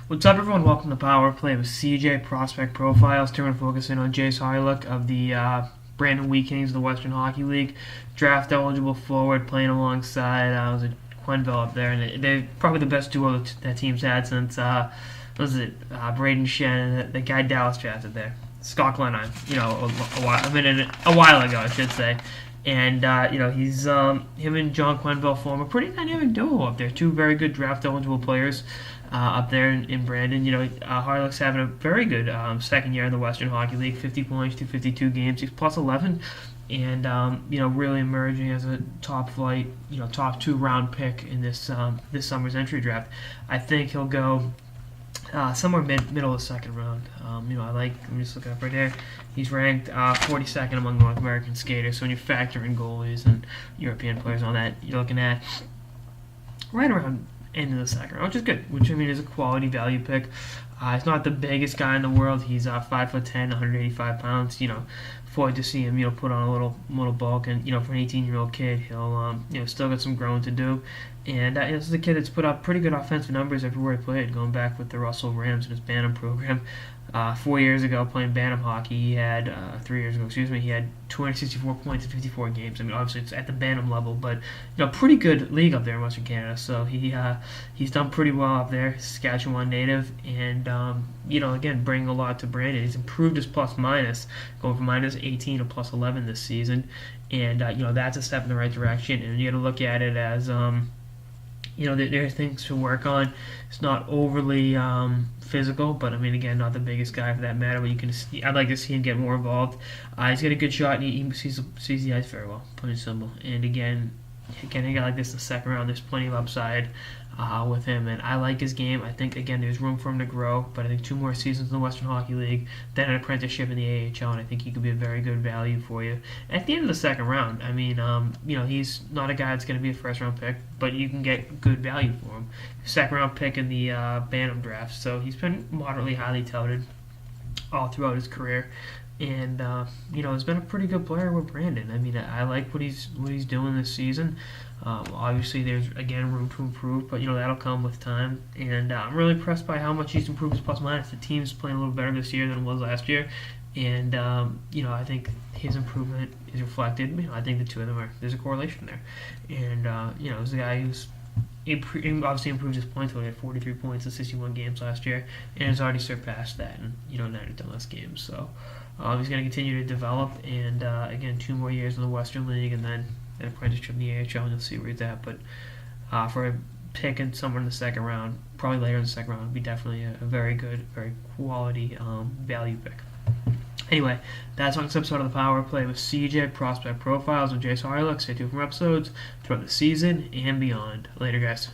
What's up, everyone? Welcome to Power Play with CJ Prospect Profiles. Today we're focusing on Jayce Hawryluk of the Brandon Wheat Kings of the Western Hockey League. Draft eligible forward playing alongside was it Quenneville up there, and they're probably the best duo that team's had since Braden Shen and the guy Dallas drafted there, Scott Glennon. A while ago, I should say. And he's him and John Quenneville form a pretty dynamic duo up there. Two very good draft eligible players up there in Brandon. Hawryluk's having a very good second year in the Western Hockey League. 50 points to 52 games. He's plus 11, and really emerging as a top flight, top 2 round pick in this summer's entry draft. I think he'll go somewhere middle of the second round. I'm just looking up right there. He's ranked 42nd among North American skaters. So when you factor in goalies and European players on that, you're looking at right around end of the second round, which is good. Which is a quality value pick. He's not the biggest guy in the world. He's 5'10", 185 pounds. Forward to see him, put on a little bulk, and for an 18-year-old kid, he'll still got some growing to do. And this is a kid that's put up pretty good offensive numbers everywhere he played, going back with the Russell Rams in his Bantam program. 4 years ago, playing Bantam hockey, he had 3 years ago, he had 264 points in 54 games. Obviously it's at the Bantam level, but pretty good league up there in Western Canada. So he's done pretty well up there, Saskatchewan native, and again, bringing a lot to Brandon. He's improved his plus minus, going from minus 18 to plus 11 this season, and that's a step in the right direction. And you got to look at it as there are things to work on. It's not overly physical, but again, not the biggest guy for that matter. But I'd like to see him get more involved. He's got a good shot, and he sees the ice very well, plain and simple. And again, a guy like this in the second round, there's plenty of upside with him, and I like his game. I think, again, there's room for him to grow, but I think 2 more seasons in the Western Hockey League, then an apprenticeship in the AHL, and I think he could be a very good value for you. At the end of the second round, he's not a guy that's going to be a first-round pick, but you can get good value for him. Second-round pick in the Bantam draft, so he's been moderately highly touted all throughout his career. And has been a pretty good player with Brandon. I like what he's doing this season. Obviously, there's again room to improve, but that'll come with time. And I'm really impressed by how much he's improved his plus minus. The team's playing a little better this year than it was last year, and I think his improvement is reflected. I think the two of them there's a correlation there. And he's a guy who's obviously improved his points. He had 43 points in 61 games last year, and has already surpassed that in 9 less games. So he's going to continue to develop, and again, 2 more years in the Western League, and then an apprenticeship in the AHL, and you'll see where he's at. But for a pick in somewhere in the second round, probably later in the second round, would be definitely a very good, very quality value pick. Anyway, that's on this episode of the Power Play with CJ Prospect Profiles with Jayce Hawryluk. Stay tuned for episodes throughout the season and beyond. Later, guys.